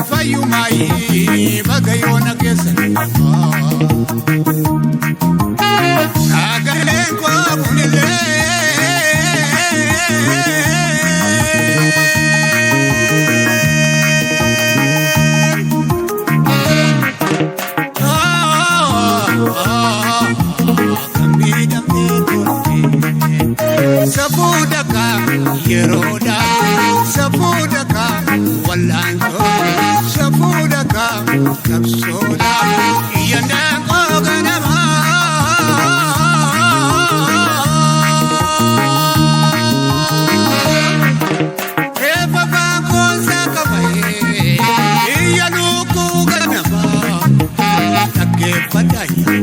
Fayumai bagayona kesan agale ko kunile sabudaka yeroda sabudaka wallanto sabudaka kapsoda yanda koganama eva banko sakabaye yanuku ganama takke padaya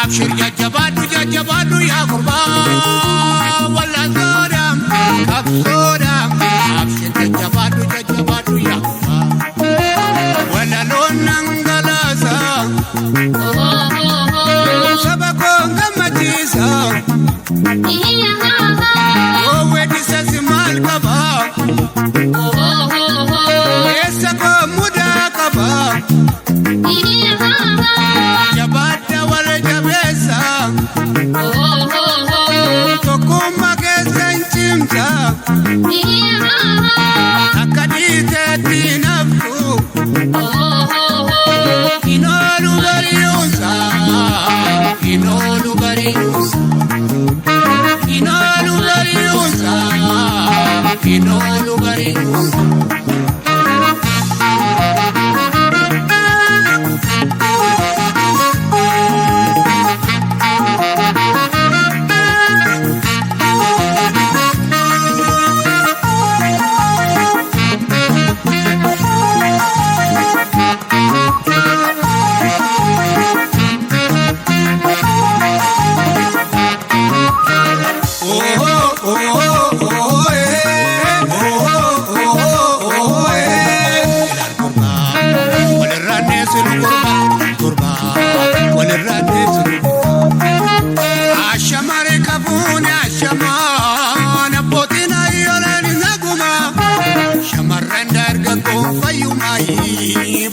abshir jajabadu ya kurba wala zodam kapsodam abshir jajabadu ya kurba wala lonangalasa sabako ngamatisa owe disasimal kaba esa ko muda kaba jabata wale jabesa tokuma kesenchimta akadite tinafku inolu bariusa inolu bariusa inolu bariusa inolu bariusa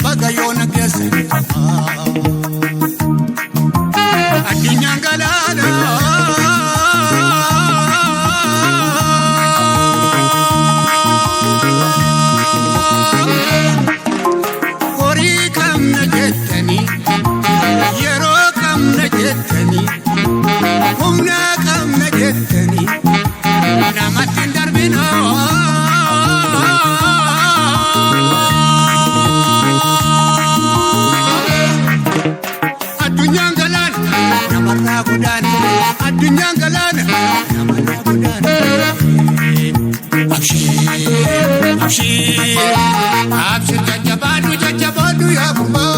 bagayona kesan adunya galana hori kam najetani yero kam najetani humna kam najetani namatin darbina adunya galana namana gudan abshir jajabadu ya kumba